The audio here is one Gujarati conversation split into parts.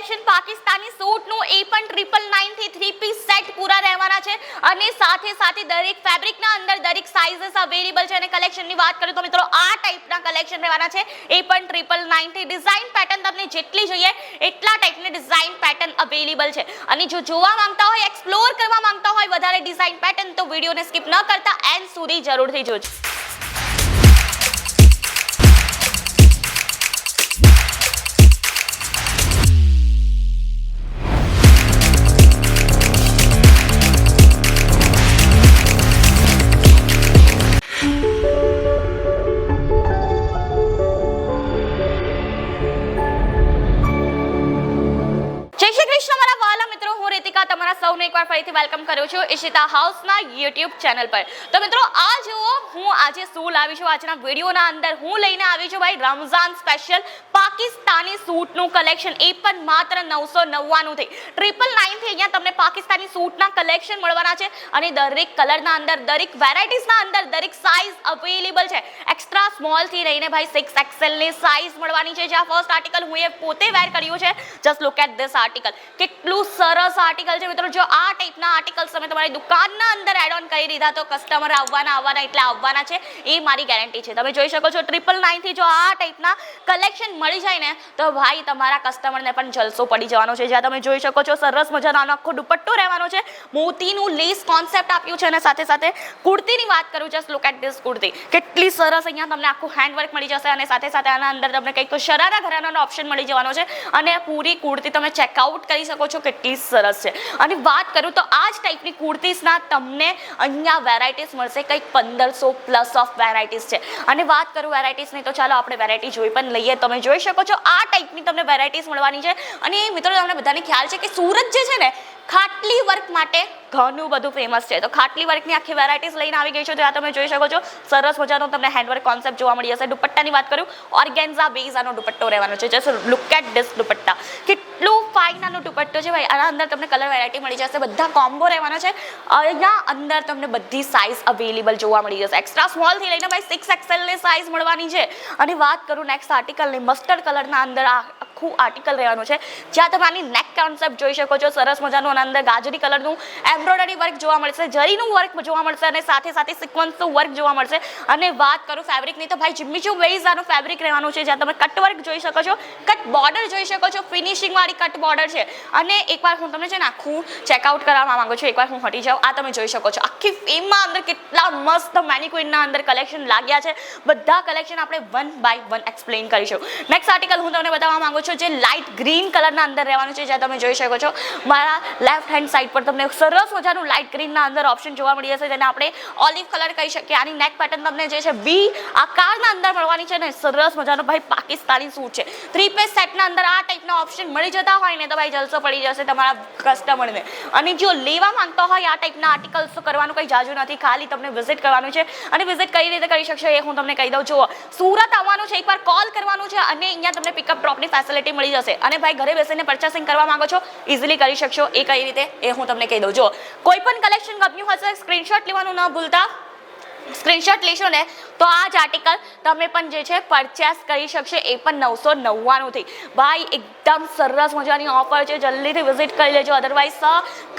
કલેક્શન પાકિસ્તાની સૂટનું એ પણ 999 થી 3 પીસ સેટ પૂરા રહેવાના છે અને સાથે સાથે દરેક ફેબ્રિકના અંદર દરેક સાઇઝેસ અવેલેબલ છે અને કલેક્શનની વાત કરું તો મિત્રો આ ટાઈપના કલેક્શન રહેવાના છે એ પણ 999 થી ડિઝાઇન પેટર્ન તમને જેટલી જોઈએ એટલા ટાઈપની ડિઝાઇન પેટર્ન અવેલેબલ છે અને જો જોવા માંગતા હોય એક્સપ્લોર કરવા માંગતા હોય વધારે ડિઝાઇન પેટર્ન તો વિડિયોને સ્કીપ ન કરતા એન્ડ સુધી જરૂરથી જોજો. તમારા સૌને એકવાર ફરીથી વેલકમ કરું છું ઈશિતા હાઉસના YouTube ચેનલ પર. તો મિત્રો આ જુઓ હું આજે શું લાવી છું આજના વિડીયોના અંદર હું લઈને આવી છું ભાઈ રમઝાન સ્પેશિયલ પાકિસ્તાની સૂટનું કલેક્શન એ પણ માત્ર 999 થી 999 થી અહીંયા તમને પાકિસ્તાની સૂટના કલેક્શન મળવાના છે અને દરેક કલરના અંદર દરેક વેરાયટીઝના અંદર દરેક સાઇઝ અવેલેબલ છે. એક્સ્ટ્રા સ્મોલ થી લઈને ભાઈ 6XL ની સાઇઝ મળવાની છે. જ્યાં ફર્સ્ટ આર્ટિકલ હું એ પોતે વેર કર્યું છે. Just look at this article. કેટલું સરસ આર્ટિકલ છે મિત્રો. જો આ ટાઈપના આર્ટિકલ્સ તમે તમારી દુકાનના અંદર એડ ઓન કરી દીધા તો કસ્ટમર આવવાના એટલે આવવાના છે એ મારી ગેરંટી છે. તમે જોઈ શકો છો 999 થી જો આ ટાઈપના કલેક્શન મળી જાય ને તો ભાઈ તમારા કસ્ટમરને પણ જલસો પડી જવાનો છે. જ્યાં તમે જોઈ શકો છો સરસ મજાનો આખો દુપટ્ટો રહેવાનો છે. મોતીનું લેસ કોન્સેપ્ટ આપ્યું છે અને સાથે સાથે કુર્તીની વાત કરું just look at this kurti. કેટલી સરસ અહીંયા તમને આખું હેન્ડવર્ક મળી જશે અને સાથે સાથે આના અંદર તમને કંઈક શરારા ઘરાનાનો ઓપ્શન મળી જવાનો છે અને પૂરી કુર્તી તમે ચેકઆઉટ કરી શકો છો. કેટલી સરસ છે. અને વાત કરું તો આ જ ટાઈપની કુર્તીઝના તમને અહીંયા વેરાયટીઝ મળશે કંઈક 1500 પ્લસ ઓફ વેરાયટીઝ છે. અને વાત કરું વેરાયટીઝની તો ચાલો આપણે વેરાયટી જોઈ પણ લઈએ. તમે જોઈ શકો છો આ ટાઈપની તમને વેરાયટીઝ મળવાની છે અને મિત્રો તમને બધાને ખ્યાલ છે કે સુરત જે છે ને ખાટલી વર્ક માટે ઘણું બધું ફેમસ છે. તો ખાટલી વર્કની આખી વેરાયટીઝ લઈને આવી ગઈ છે. તો આ તમે જોઈ શકો છો સરસ મજાનો તમને હેન્ડવર્ક કોન્સેપ્ટ જોવા મળી જશે. દુપટ્ટાની વાત કરું ઓર્ગેન્ઝા બેઝ આનો દુપટ્ટો રહેવાનો છે. Just look at this dupatta. કેટલું ફાઇન આનો દુપટ્ટો છે ભાઈ. આના અંદર તમને કલર વેરાયટી મળી જશે. બધા કોમ્બો રહેવાના છે. અહીંયા અંદર તમને બધી સાઇઝ અવેલેબલ જોવા મળી જશે. એક્સ્ટ્રા સ્મોલ થી લઈને ભાઈ 6XL ની સાઇઝ મળવાની છે. અને વાત કરું નેક્સ્ટ આર્ટિકલની મસ્ટર્ડ કલરના અંદર આખું આર્ટિકલ રહેવાનું છે. જ્યાં તમે આની નેક કોન્સેપ્ટ જોઈ શકો છો. સરસ મજાનું અંદર ગાજરી કલરનું એમ્બ્રોઇડરી વર્ક જોવા મળશે. જરીનું વર્ક જોવા મળશે અને સાથે સાથે સિક્વન્સનું વર્ક જોવા મળશે. અને વાત કરું ફેબ્રિકની તો ભાઈ જિમ્મીચુ બેઝ આનું ફેબ્રિક રહેવાનું છે. જ્યાં તમે કટ વર્ક જોઈ શકો છો, કટ બોર્ડર જોઈ શકો છો. ફિનિશિંગ વાળી કટ બોર્ડર છે. અને એકવાર હું તમને છે ને આખું ચેકઆઉટ કરવા માંગુ છું. એકવાર હું હટી જાઉં. આ તમે જોઈ શકો છો આખી ફ્રેમમાં અંદર કેટલા મસ્ત મેનિક્વિનના અંદર કલેક્શન લાગ્યા છે. બધા કલેક્શન આપણે વન બાય વન એક્સપ્લેન કરીશું. નેક્સ્ટ આર્ટિકલ હું તમને બતાવવા માંગુ છું જે લાઇટ ગ્રીન કલરના અંદર રહેવાનું છે. જ્યાં તમે જોઈ શકો છો મારા લેફ્ટ હેન્ડ સાઈડ પર તમને સરસ મજાનું લાઇટ ગ્રીનના અંદર ઓપ્શન જોવા મળી જશે. જેને આપણે ઓલિવ કલર કહી શકીએ. આની નેક પેટર્ન તમને જે છે વી આકારના અંદર મળવાની છે ને સરસ મજાનો ભાઈ પાકિસ્તાની સૂટ છે. 3 પીસ સેટના અંદર આ ટાઈપના ઓપ્શન મળી જતા હોય ને તો ભાઈ જલસો પડી જશે તમારા કસ્ટમરને. અને જો લેવા માંગતા હોય આ ટાઈપના આર્ટિકલ્સ તો કરવાનું કંઈ જાજુ નથી. ખાલી તમને વિઝિટ કરવાનું છે અને વિઝિટ કઈ રીતે કરી શકશો એ હું તમને કહી દઉં. જુઓ સુરત આવવાનું છે, એકવાર કોલ કરવાનું છે અને અહીંયા તમને પિકઅપ ડ્રોપની ફેસિલિટી મળી જશે. અને ભાઈ ઘરે બેસીને પરચેસિંગ કરવા માંગો છો ઇઝીલી કરી શકશો. એ કઈ રીતે એ હું તમને કહી દઉં. જો કોઈ પણ કલેક્શન ગમ્યું હશે સ્ક્રીનશોટ લેવાનું ન ભૂલતા. સ્ક્રીનશોટ લેશો ને તો આ જ આર્ટિકલ તમે પણ જે છે પરચેસ કરી શકશે એ પણ 999 થી. ભાઈ એકદમ સરસ મજાની ઓફર છે. જલ્દીથી વિઝિટ કરી લેજો. અધરવાઇઝ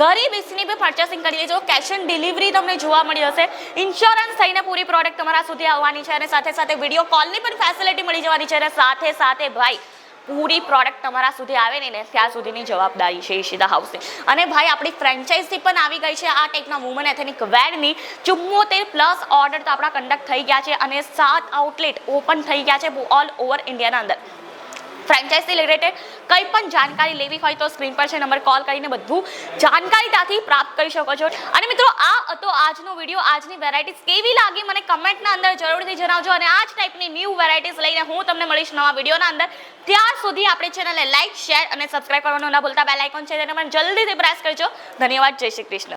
ઘરે બેસીને બી પરચેસિંગ કરી લેજો. કેશ ઓન ડિલિવરી તમને જોવા મળી જશે. ઇન્સ્યોરન્સ થઈને પૂરી પ્રોડક્ટ તમારા સુધી આવવાની છે અને સાથે સાથે વિડીયો કોલની પણ ફેસિલિટી મળી જવાની છે. અને સાથે સાથે ભાઈ પૂરી પ્રોડક્ટ તમારા સુધી આવે ને ત્યાં સુધીની જવાબદારી છે ઈશિતા હાઉસની. અને ભાઈ આપણી ફ્રેન્ચાઇઝી પણ આવી ગઈ છે આ ટાઈપના વુમન એથેનિક વેરની. 74 પ્લસ ઓર્ડર તો આપણા કન્ડક્ટ થઈ ગયા છે અને 7 આઉટલેટ ઓપન થઈ ગયા છે ઓલ ઓવર ઇન્ડિયાના અંદર. ફ્રેન્ચાઇઝી રિલેટેડ કંઈ પણ જાણકારી લેવી હોય તો સ્ક્રીન પર છે નંબર કોલ કરીને બધું જાણકારી ત્યાંથી પ્રાપ્ત કરી શકો છો. અને મિત્રો આ હતો આજનો વિડીયો. આજની વેરાયટીઝ કેવી લાગી મને કમેન્ટના અંદર જરૂરથી જણાવજો. અને આ જ ટાઈપની ન્યૂ વેરાયટીઝ લઈને હું તમને મળીશ નવા વિડીયોના અંદર. ત્યાર સુધી આપણી ચેનલને લાઈક, શેર અને સબસ્ક્રાઇબ કરવાનું ન ભૂલતા. બેલ આઇકોન છે તેને પણ જલ્દીથી પ્રેસ કરજો. ધન્યવાદ. જય શ્રી કૃષ્ણ.